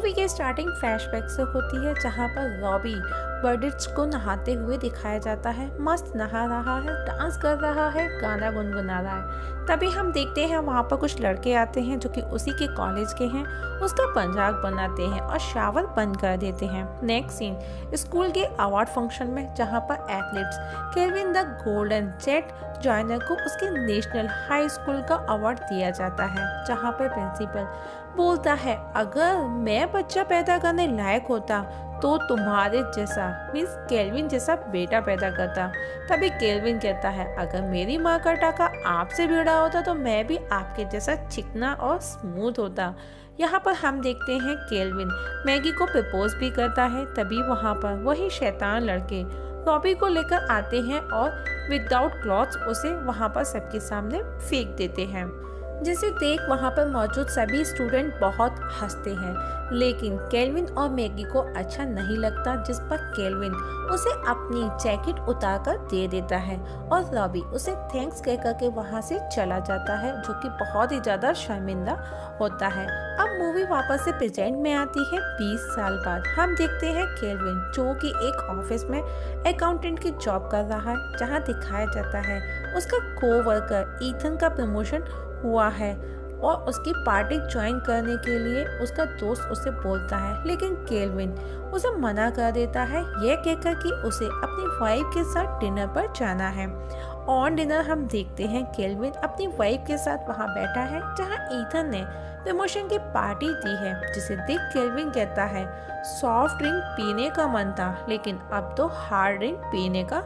Movie की starting flashback से होती है जहाँ पर रॉबी बर्डिट्स को नहाते हुए दिखाया जाता है। मस्त नहा रहा है, डांस कर रहा है, गाना गुनगुना रहा है। तभी हम देखते हैं वहाँ पर कुछ लड़के आते हैं जो कि उसी के कॉलेज के हैं। उसका मजाक बनाते हैं और शावर बंद कर देते हैं। नेक्स्ट सीन स्कूल के अवार्ड फंक्शन में जहाँ पर athletes Kelvin the golden jet Joyner को उसके नेशनल हाई स्कूल का अवार्ड दिया जाता है, जहाँ पर प्रिंसिपल बोलता है अगर मैं बच्चा पैदा करने लायक होता तो तुम्हारे जैसा मीन्स केल्विन जैसा बेटा पैदा करता। तभी केल्विन कहता है अगर मेरी माँ का टाका आपसे भिड़ा होता तो मैं भी आपके जैसा चिकना और स्मूथ होता। यहाँ पर हम देखते हैं केल्विन मैगी को प्रपोज भी करता है। तभी वहाँ पर वही शैतान लड़के रॉबी को लेकर आते हैं और विदाउट क्लॉथ्स उसे वहाँ पर सबके सामने फेंक देते हैं, जिसे देख वहाँ पर मौजूद सभी स्टूडेंट बहुत हंसते हैं। लेकिन केल्विन और मैगी को अच्छा नहीं लगता, जिस पर केल्विन उसे अपनी जैकेट उतार कर दे देता है और रॉबी उसे थैंक्स कहकर के वहाँ से चला जाता है, जो कि बहुत ही ज्यादा शर्मिंदा होता है। अब मूवी वापस से प्रेजेंट में आती है 20 साल बाद। हम देखते हैं केल्विन जो कि एक ऑफिस में अकाउंटेंट की जॉब कर रहा है, जहाँ दिखाया जाता है उसका कोवर्कर ईथन का प्रमोशन हुआ है और उसकी पार्टी ज्वाइन करने के लिए उसका दोस्त उसे बोलता है, लेकिन केल्विन उसे मना कर देता है, यह कहकर कि उसे अपनी वाइफ के साथ डिनर पर जाना है। ऑन डिनर हम देखते हैं केल्विन अपनी वाइफ के साथ वहां बैठा है, जहां ईथन ने प्रमोशन की पार्टी दी है, जिसे देख केल्विन कहता है सॉफ्ट ड्रिंक पीने का मन था लेकिन अब तो हार्ड ड्रिंक पीने का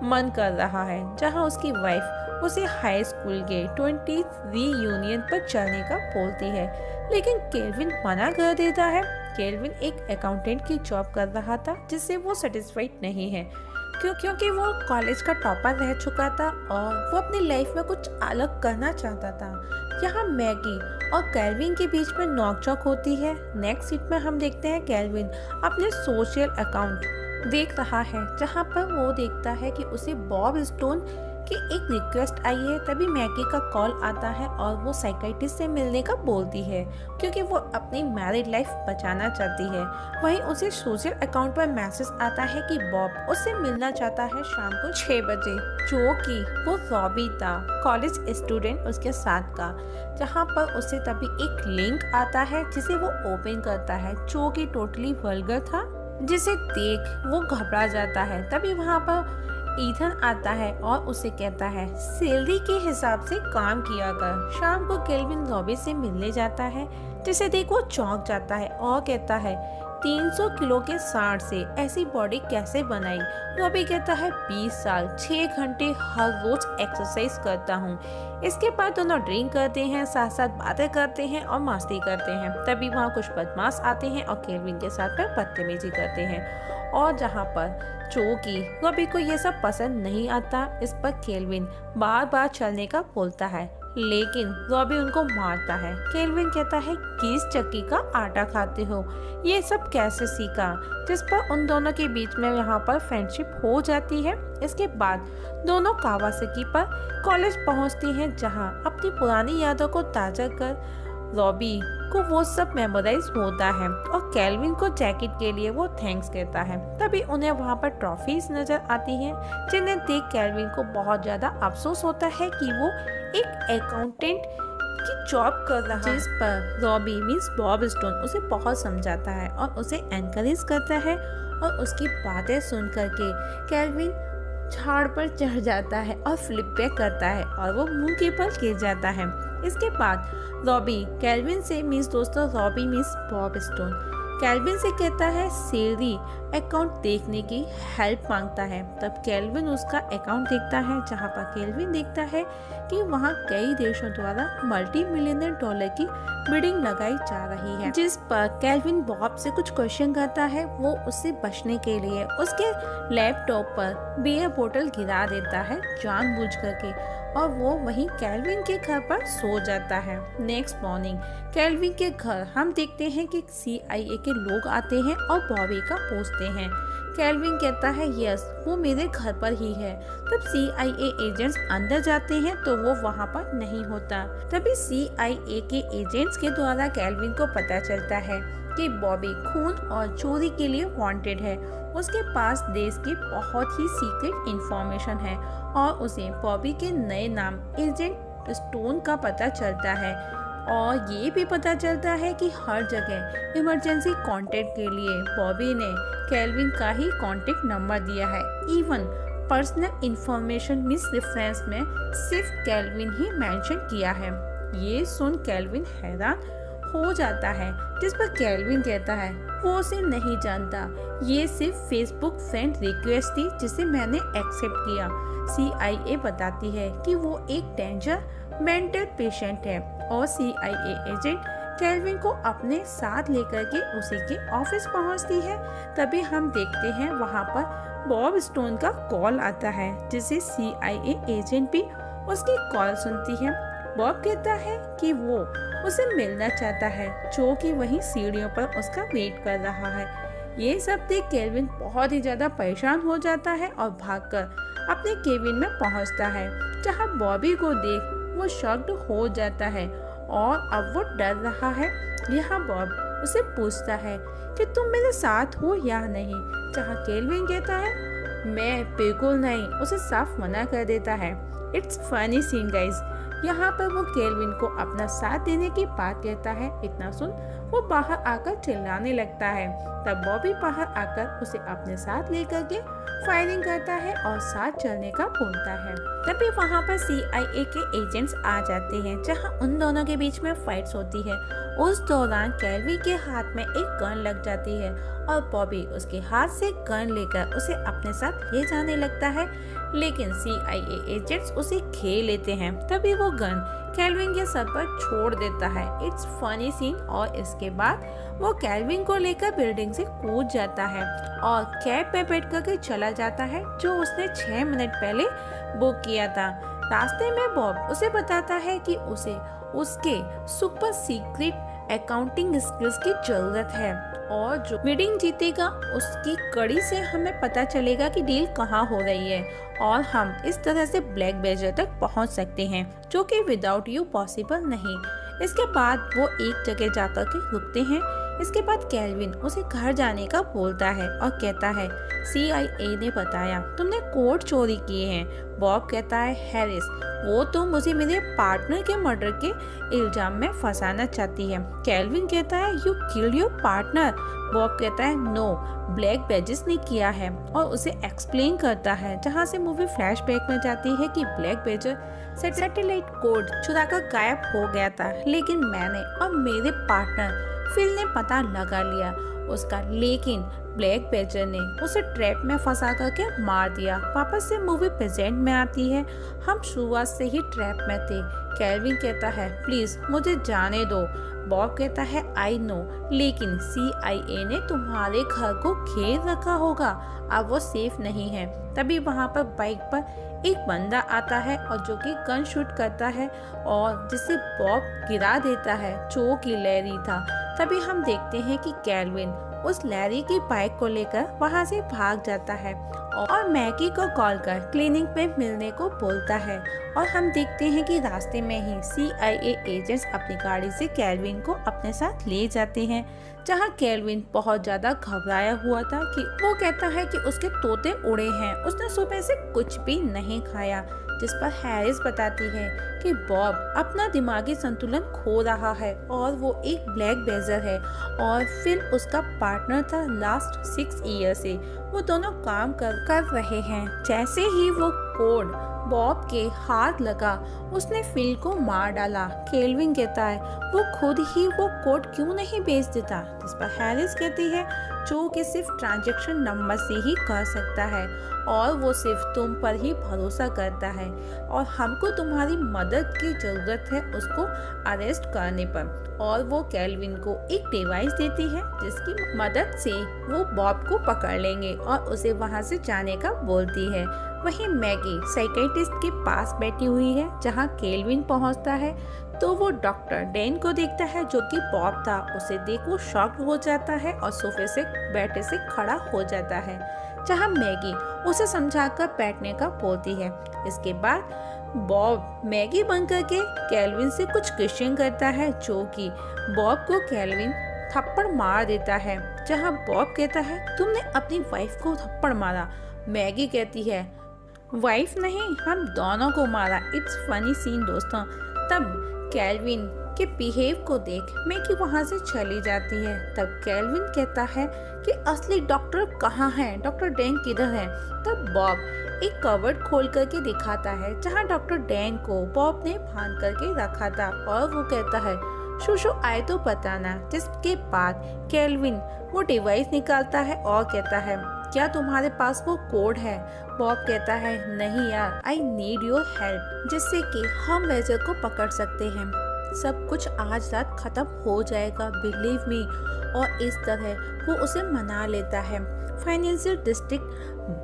मन कर रहा है। जहां उसकी वाइफ उसे हाई स्कूल के 20th रीयूनियन पर चलने का बोलती है, लेकिन केल्विन मना कर देता है। केल्विन एक अकाउंटेंट की जॉब कर रहा था, जिससे वो सेटिस्फाइड नहीं है क्योंकि वो कॉलेज का टॉपर रह चुका था और वो अपनी लाइफ में कुछ अलग करना चाहता था। यहाँ मैगी और केल्विन के बीच में नोकझोंक होती है। नेक्स्ट सीट में हम देखते हैं केल्विन अपने सोशल अकाउंट देख रहा है, जहाँ पर वो देखता है कि उसे बॉब स्टोन की एक रिक्वेस्ट आई है। तभी मैगी का कॉल आता है और वो साइकियाट्रिस्ट से मिलने का बोलती है, क्योंकि वो अपनी मैरिड लाइफ बचाना चाहती है। वहीं उसे सोशल अकाउंट पर मैसेज आता है कि बॉब उससे मिलना चाहता है शाम को 6 बजे, जो कि वो रॉबी था, कॉलेज स्टूडेंट उसके साथ का। जहाँ पर उसे तभी एक लिंक आता है जिसे वो ओपन करता है, जो कि टोटली वल्गर था, जिसे देख वो घबरा जाता है। तभी वहाँ पर ईथन आता है और उसे कहता है सैलरी के हिसाब से काम किया कर। शाम को केल्विन रॉबी से मिलने जाता है, जिसे देख वो चौंक जाता है और कहता है 300 किलो के सांड से ऐसी बॉडी कैसे बनाई। रॉबी कहता है 20 साल 6 घंटे हर रोज एक्सरसाइज करता हूँ। इसके बाद दोनों ड्रिंक करते हैं, साथ साथ बातें करते हैं और मस्ती करते हैं। तभी वहाँ कुछ बदमाश आते हैं और केल्विन के साथ में बदतमीजी करते हैं, और जहाँ पर जो कि रॉबी को ये सब पसंद नहीं आता, इस पर केल्विन बार बार चलने का बोलता है, लेकिन रॉबी उनको मारता है। केल्विन कहता है किस चक्की का आटा खाते हो, ये सब कैसे सीखा, जिस पर उन दोनों के बीच में यहाँ पर फ्रेंडशिप हो जाती है। इसके बाद दोनों कावासाकी पर कॉलेज पहुँचती हैं, जहाँ अपनी पुरानी यादों को ताजा कर रॉबी को वो सब मेमोराइज होता है और केल्विन को जैकेट के लिए वो थैंक्स कहता है। तभी उन्हें वहाँ पर ट्रॉफीज नजर आती हैं, जिन्हें देख केल्विन को बहुत ज्यादा अफसोस होता है कि वो एक अकाउंटेंट की जॉब कर रहा है, जिस पर रॉबी मीन्स बॉब स्टोन उसे बहुत समझाता है और उसे एनकरेज करता है, और उसकी बातें सुन करके केल्विन झाड़ पर चढ़ जाता है और फ्लिप बैक करता है और वो मुंह के बल गिर जाता है। इसके बाद रॉबी केल्विन से मीन्स दोस्तों Robbie means Bob stone kelvin से कहता है सैलरी अकाउंट देखने की हेल्प मांगता है। तब केल्विन उसका अकाउंट देखता है, जहां पर केल्विन देखता है कि वहां कई देशों द्वारा $multi-million की बिडिंग लगाई जा रही है, जिस पर केल्विन बॉब से कुछ क्वेश्चन करता है। वो उससे बचने के लिए उसके लैपटॉप पर बियर बोतल गिरा देता है जानबूझ करके, और वो वहीं केल्विन के घर पर सो जाता है। नेक्स्ट मॉर्निंग केल्विन के घर हम देखते हैं कि CIA के लोग आते हैं और बॉबी का पूछते हैं। केल्विन कहता है यस वो मेरे घर पर ही है। तब CIA एजेंट्स अंदर जाते हैं तो वो वहाँ पर नहीं होता। तभी CIA के एजेंट्स के द्वारा केल्विन को पता चलता है कि बॉबी खून और चोरी के लिए वांटेड है। उसके पास देश की बहुत ही सीक्रेट इंफॉर्मेशन है और उसे बॉबी के नए नाम एजेंट स्टोन का पता चलता है। और ये भी पता चलता है कि हर जगह इमरजेंसी कांटेक्ट के लिए बॉबी ने केल्विन का ही कांटेक्ट नंबर दिया है। Even personal information miss reference में सिर्फ केल्विन ही मेंशन किया है। ये सुन केल्विन हैरान हो जाता है, जिस पर केल्विन कहता है वो उसे नहीं जानता, ये सिर्फ फेसबुक फ्रेंड रिक्वेस्ट थी जिसे मैंने एक्सेप्ट किया। CIA बताती है कि वो एक डेंजर मेंटल पेशेंट है और CIA एजेंट केल्विन को अपने साथ लेकर के उसी के ऑफिस पहुंचती है। तभी हम देखते हैं वहां पर बॉब स्टोन का कॉल आता है, जिसे CIA एजेंट भी उसकी कॉल सुनती है। बॉब कहता है कि वो उसे मिलना चाहता है, जो कि वहीं सीढ़ियों पर उसका वेट कर रहा है। ये सब देख केल्विन बहुत ही ज्यादा परेशान हो जाता है और भागकर अपने केबिन में पहुंचता है, जहां बॉबी को देख वो शॉक्ड हो जाता है और अब वो डर रहा है। यहाँ बॉब उसे पूछता है कि तुम मेरे साथ हो या नहीं, जहाँ केल्विन कहता है मैं बिल्कुल नहीं, उसे साफ मना कर देता है। It's funny scene guys. यहाँ पर वो केल्विन को अपना साथ देने की बात कहता है। इतना सुन वो बाहर आकर चिल्लाने लगता है। तब बॉबी बाहर आकर उसे अपने साथ लेकर के फायरिंग करता है और साथ चलने का बोलता है। तभी वहाँ पर CIA के एजेंट्स आ जाते हैं, जहाँ उन दोनों के बीच में फाइट्स होती है। उस दौरान केल्विन के हाथ में एक गन लग जाती है और बॉबी उसके हाथ से गन लेकर उसे अपने साथ ले जाने लगता है, लेकिन CIA एजेंट्स उसे घेर लेते हैं। तभी वो गन केल्विन के सर पर छोड़ देता है। It's funny scene. और इसके बाद वो केल्विन को लेकर बिल्डिंग से कूद जाता है और कैब पे बैठ करके चला जाता है, जो उसने 6 मिनट पहले बुक किया था। रास्ते में बॉब उसे बताता है कि उसे उसके सुपर सीक्रेट अकाउंटिंग स्किल्स की जरूरत है और जो बिडिंग जीतेगा उसकी कड़ी से हमें पता चलेगा कि डील कहाँ हो रही है और हम इस तरह से ब्लैक बेजर तक पहुँच सकते हैं, जो कि विदाउट यू पॉसिबल नहीं। इसके बाद वो एक जगह जाकर के रुकते हैं। इसके बाद केल्विन उसे घर जाने का बोलता है और कहता है CIA ने बताया तुमने कोड चोरी किए हैं। बॉब कहता है हैरिस वो तो मुझे मेरे पार्टनर के मर्डर के इल्जाम में फंसाना चाहती है। केल्विन कहता है you killed your partner. Bob कहता है नो, ब्लैक बेजिस ने किया है और उसे एक्सप्लेन करता है, जहां से मूवी फ्लैशबैक में जाती है कि ब्लैक बेजर सैटेलाइट कोड चुराकर गायब हो गया था, लेकिन मैंने और मेरे पार्टनर फिल ने पता लगा लिया उसका, लेकिन ब्लैक बेजर ने उसे ट्रैप में फंसा करके मार दिया। वापस से मूवी प्रेजेंट में आती है। हम शुरुआत से ही ट्रैप में थे। केल्विन कहता है प्लीज मुझे जाने दो। बॉब कहता है आई नो, लेकिन CIA ने तुम्हारे घर को घेर रखा होगा, अब वो सेफ नहीं है। तभी वहाँ पर बाइक पर एक बंदा आता है और जो कि गन शूट करता है और जिसे बॉब गिरा देता है, जो कि लैरी था। तभी हम देखते हैं कि केल्विन उस लैरी की बाइक को लेकर वहां से भाग जाता है और मैगी को कॉल कर क्लिनिक पे मिलने को बोलता है। और हम देखते हैं कि रास्ते में ही CIA एजेंट्स अपनी गाड़ी से केल्विन को अपने साथ ले जाते हैं, जहां केल्विन बहुत ज्यादा घबराया हुआ था कि वो कहता है कि उसके तोते उड़े हैं, उसने सुबह से कुछ भी नहीं खाया। जिस पर हैरिस बताती है कि बॉब अपना दिमागी संतुलन खो रहा है और वो एक ब्लैक बेजर है और फिल उसका पार्टनर था लास्ट 6 ईयर से। वो दोनों काम कर रहे हैं। जैसे ही वो कोड बॉब के हाथ लगा उसने फिल को मार डाला। केल्विन कहता है वो खुद ही वो कोड क्यों नहीं बेच देता, जिस पर हैरिस कहती है जो कि सिर्फ ट्रांजैक्शन नंबर से ही कर सकता है और वो सिर्फ तुम पर ही भरोसा करता है और हमको तुम्हारी मदद की जरूरत है उसको अरेस्ट करने पर। और वो केल्विन को एक डिवाइस देती है जिसकी मदद से वो बॉब को पकड़ लेंगे और उसे वहां से जाने का बोलती है। वहीं मैगी साइकियाट्रिस्ट के पास बैठी हुई है, जहां केल्विन पहुंचता है तो वो डॉक्टर डैन को देखता है जो कि बॉब था। उसे देख वो शॉक्ड हो जाता है और सोफे से बैठे से खड़ा हो जाता है, जहां मैगी उसे समझाकर बैठने का बोलती है। इसके बाद बॉब मैगी बन करके केल्विन से कुछ क्वेश्चन करता है, जो कि बॉब को केल्विन थप्पड़ मार देता है, जहाँ बॉब कहता है तुमने अपनी वाइफ को थप्पड़ मारा। मैगी कहती है वाइफ नहीं, हम दोनों को मारा। इट्स फनी सीन दोस्तों। तब कैल्विन के बिहेव को देख मैगी वहाँ से चली जाती है। तब कैल्विन कहता है कि असली डॉक्टर कहाँ है, डॉक्टर डैन किधर है। तब बॉब एक कवर्ड खोल करके दिखाता है जहाँ डॉक्टर डैन को बॉब ने बांध करके रखा था, और वो कहता है शुशु आए तो बताना। जिसके बाद कैल्विन वो डिवाइस निकालता है और कहता है क्या तुम्हारे पास वो कोड है। बॉब कहता है नहीं यार, आई नीड योर हेल्प, जिससे कि हम वेजर को पकड़ सकते हैं। सब कुछ आज रात खत्म हो जाएगा, बिलीव मी। और इस तरह वो उसे मना लेता है। फाइनेंशियल डिस्ट्रिक्ट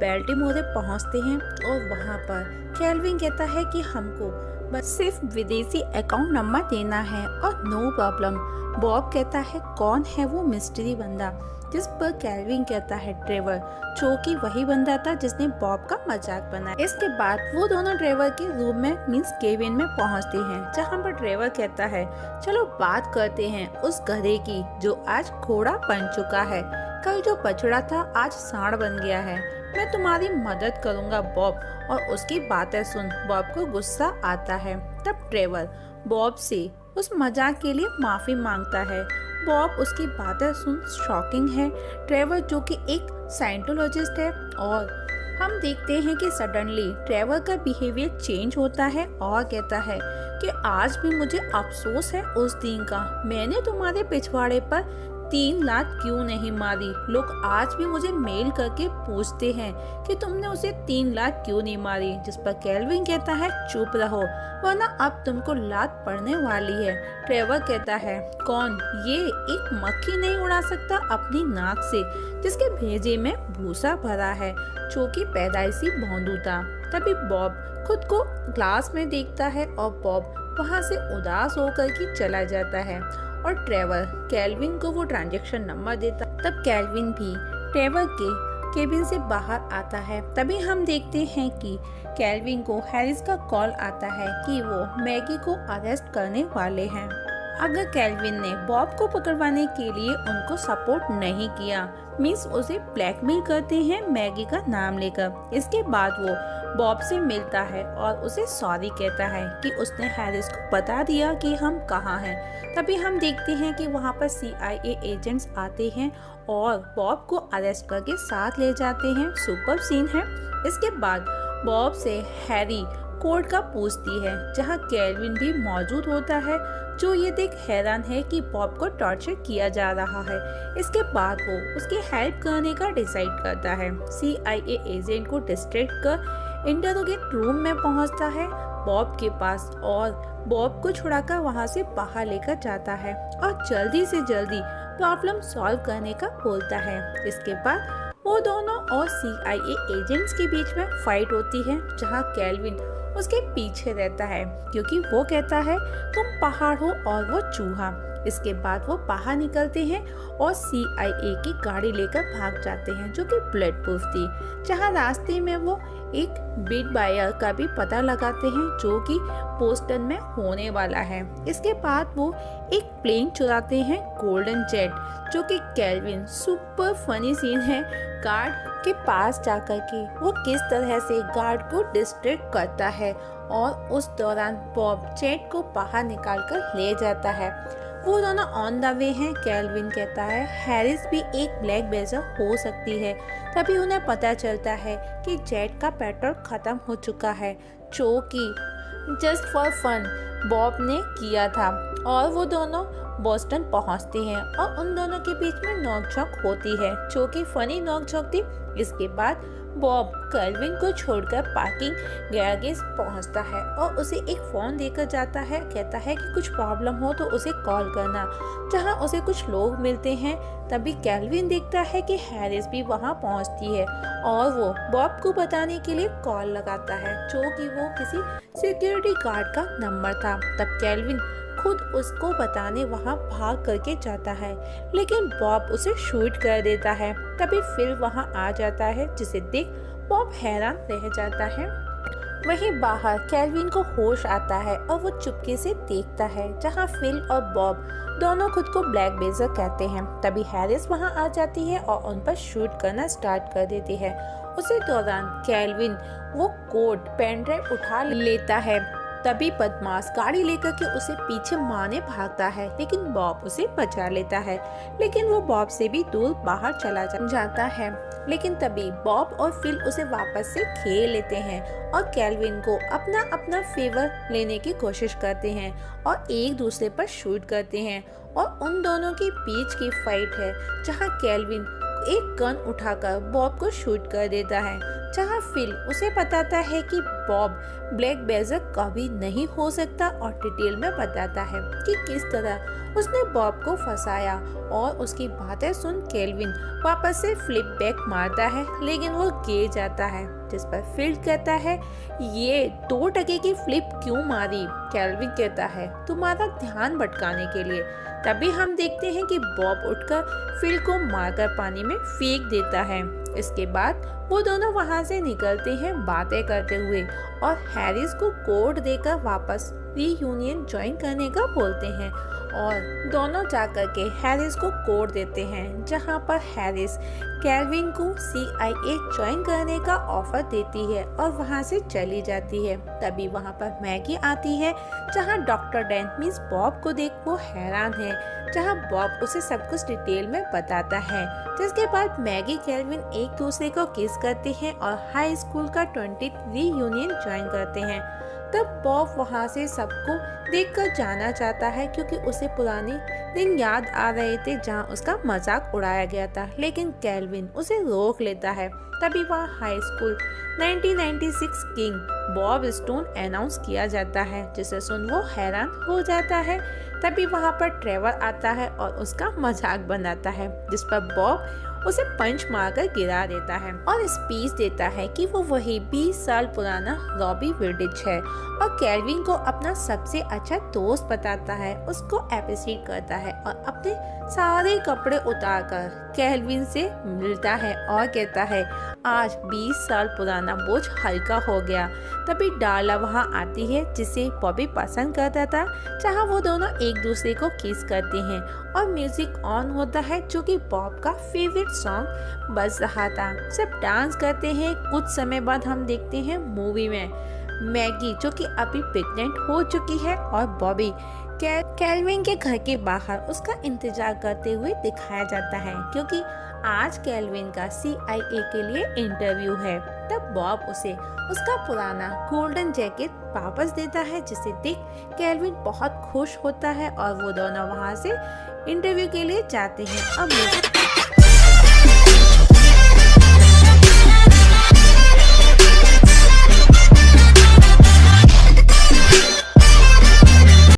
बेल्टिमोर पहुंचते हैं और वहां पर कैल्विन कहता है कि हमको बस सिर्फ विदेशी अकाउंट नंबर देना है और नो प्रॉब्लम। बॉब कहता है कौन है वो मिस्ट्री बंदा, जिस पर कैल्विन कहता है ट्रेवर, जो कि वही बंदा था जिसने बॉब का मजाक बनाया। इसके बाद वो दोनों ट्रेवर के रूम में मींस केबिन में पहुंचते हैं, जहां पर ट्रेवर कहता है चलो बात करते हैं उस गधे की जो आज घोड़ा बन चुका है। कल जो बछड़ा था आज सांड बन गया है। मैं तुम्हारी मदद करूंगा बॉब। और उसकी बातें सुन बॉब को गुस्सा आता है। तब ट्रेवर बॉब से उस मजाक के लिए माफी मांगता है। बॉब उसकी बातें सुन शॉकिंग है। ट्रेवर जो कि एक साइंटोलॉजिस्ट है, और हम देखते हैं कि सडनली ट्रेवर का बिहेवियर चेंज होता है और कहता है कि आज भी मुझे अफसोस है उस दिन का। मैंने तुम्हारे पिछवाड़े पर 3 लात क्यों नहीं मारी। लोग आज भी मुझे मेल करके पूछते हैं कि तुमने उसे 3 लात क्यों नहीं मारी। जिस पर कैल्विन कहता है चुप रहो वरना अब तुमको लात पड़ने वाली है। ट्रेवर कहता है कौन, ये एक मक्खी नहीं उड़ा सकता अपनी नाक से, जिसके भेजे में भूसा भरा है, जो कि पैदाइशी भौंदू था। तभी बॉब खुद को ग्लास में देखता है और बॉब वहाँ से उदास होकर के चला जाता है और ट्रेवर कैल्विन को वो ट्रांजैक्शन नंबर देता। तब कैल्विन भी ट्रेवर के केबिन से बाहर आता है। तभी हम देखते हैं कि कैल्विन को हैरिस का कॉल आता है कि वो मैगी को अरेस्ट करने वाले हैं। अगर कैल्विन ने बॉब को पकड़वाने के लिए उनको सपोर्ट नहीं किया, मींस उसे ब्लैकमेल करते हैं मैगी का नाम लेकर। इसके बाद वो बॉब से मिलता है और उसे सॉरी कहता है कि उसने हैरिस को बता दिया कि हम कहाँ हैं। तभी हम देखते हैं कि वहाँ पर CIA एजेंट्स आते हैं और बॉब को अरेस्ट करके साथ ले जाते हैं। सुपर सीन है। इसके बाद बॉब से हैरी कोड का पूछती है, जहाँ कैल्विन भी मौजूद होता है, जो ये देख हैरान है कि बॉब को टॉर्चर किया जा रहा है। इसके बाद वो उसकी हेल्प करने का डिसाइड करता है। CIA एजेंट को डिस्ट्रैक्ट कर इंटरोगेट रूम में पहुंचता है बॉब के पास और बॉब को छुड़ाकर वहां से बाहर लेकर जाता है और जल्दी से जल्दी प्रॉब्लम सॉल्व करने का बोलता है। इसके बाद वो दोनों और CIA एजेंट्स के बीच में फाइट होती है, जहां कैल्विन उसके पीछे रहता है क्योंकि वो कहता है तुम पहाड़ हो और वो चूहा। इसके बाद वो बाहर निकलते हैं और CIA की गाड़ी लेकर भाग जाते हैं, जो कि बुलेट प्रूफ थी। जहाँ रास्ते में वो एक बीट बायर का भी पता लगाते हैं, जो कि बोस्टन में होने वाला है। इसके बाद वो एक प्लेन चुराते हैं, गोल्डन जेट, जो कि कैल्विन सुपर फनी सीन है। गार्ड के पास जाकर के वो किस तरह से गार्ड को डिस्ट्रैक्ट करता है और उस दौरान बॉब जेट को बाहर निकाल कर ले जाता है। वो दोनों ऑन द वे हैं। कैल्विन कहता है हैरिस भी एक ब्लैक बेजर हो सकती है। तभी उन्हें पता चलता है कि जेट का पेट्रोल खत्म हो चुका है, जो कि जस्ट फॉर फन बॉब ने किया था। और वो दोनों बोस्टन पहुंचते हैं और उन दोनों के बीच में नोकझोंक होती है, जो कि फनी नोकझोंक थी। इसके बाद बॉब कैल्विन को छोड़कर पार्किंग गैरेज पहुंचता है और उसे एक फोन देकर जाता है। कहता है कि कुछ प्रॉब्लम हो तो उसे कॉल करना, जहां उसे कुछ लोग मिलते हैं। तभी कैल्विन देखता है कि हैरिस भी वहां पहुंचती है और वो बॉब को बताने के लिए कॉल लगाता है, जो कि वो किसी सिक्योरिटी गार्ड का नंबर था। तब कैल्विन खुद उसको बताने वहां भाग करके जाता है, लेकिन बॉब उसे शूट कर देता है। तभी फिल वहां आ जाता है, जिसे देख बॉब हैरान रह जाता है। वहीं बाहर केल्विन को होश आता है और वो चुपके से देखता है जहाँ फिल और बॉब दोनों खुद को ब्लैक बेजर कहते हैं। तभी हैरिस वहाँ आ जाती है और उन पर शूट करना स्टार्ट कर देती है। उसी दौरान केल्विन वो कोट पेन ड्राइव उठा लेता है। तभी बदमाश गाड़ी लेकर के उसे पीछे मारने भागता है, लेकिन बॉब उसे बचा लेता है। लेकिन वो बॉब से भी दूर बाहर चला जाता है। लेकिन तभी बॉब और फिल उसे वापस से खेल लेते हैं और केल्विन को अपना अपना फेवर लेने की कोशिश करते हैं और एक दूसरे पर शूट करते हैं। और उन दोनों के बीच की फाइट है जहाँ केल्विन एक गन उठाकर बॉब को शूट कर देता है, जहाँ फिल उसे बताता है कि बॉब ब्लैक बेजर कभी नहीं हो सकता और डिटेल में बताता है कि किस तरह उसने बॉब को फंसाया। और उसकी बातें सुन केल्विन वापस से फ्लिप बैक मारता है, लेकिन वो गिर जाता है, जिस पर फिल कहता है ये 2% की फ्लिप क्यों मारी। केल्विन कहता है तुम्हारा ध्यान भटकाने के लिए। तभी हम देखते हैं कि बॉब उठकर फिल को मारकर पानी में फेंक देता है। इसके बाद वो दोनों वहां से निकलते हैं बातें करते हुए और हैरिस को कोड देकर वापस रीयूनियन ज्वाइन करने का बोलते हैं। और दोनों जाकर के हैरिस को कोड देते हैं, जहां पर हैरिस केल्विन को CIA ज्वाइन करने का ऑफर देती है और वहां से चली जाती है। तभी वहां पर मैगी आती है, जहां डॉक्टर डेंट मीन्स बॉब को देख वो हैरान है, जहां बॉब उसे सब कुछ डिटेल में बताता है। जिसके बाद मैगी केल्विन एक दूसरे को किस करते हैं और हाई स्कूल का 20th रीयूनियन ज्वाइन करते हैं। तब बॉब वहां से सबको देखकर जाना चाहता है, क्योंकि उसे पुराने दिन याद आ रहे थे जहां उसका मजाक उड़ाया गया था, लेकिन केल्विन उसे रोक लेता है। तभी वहां high school 1996 king Bob stone announce किया जाता है, जिसे सुन वो हैरान हो जाता है। तभी वहां पर ट्रेवर आता है और उसका मजाक बनाता है, जिस पर बॉब उसे पंच मारकर गिरा देता है और स्पीच देता है कि वो वही 20 साल पुराना रॉबी विडिच है और केल्विन को अपना सबसे अच्छा दोस्त बताता है, उसको अप्रिशिएट करता है और अपने सारे कपड़े उतारकर केल्विन से मिलता है और कहता है आज 20 साल पुराना बोझ हल्का हो गया। तभी डार्ला वहां आती है, जिसे बॉबी पसंद करता था, जहां वो दोनों एक दूसरे को किस करते हैं और म्यूजिक ऑन होता है, जो कि बॉब का फेवरेट सॉन्ग बज रहा था। सब डांस करते हैं। कुछ समय बाद हम देखते हैं मूवी में मैगी, जो कि अभी प्रेग्नेंट हो चुकी है, और बॉबी केल्विन के घर के बाहर उसका इंतजार करते हुए दिखाया जाता है, क्योंकि आज केल्विन का CIA के लिए इंटरव्यू है। तब बॉब उसे उसका पुराना गोल्डन जैकेट वापस देता है, जिसे देख केल्विन बहुत खुश होता है और वो दोनों वहां से इंटरव्यू के लिए जाते हैं। अब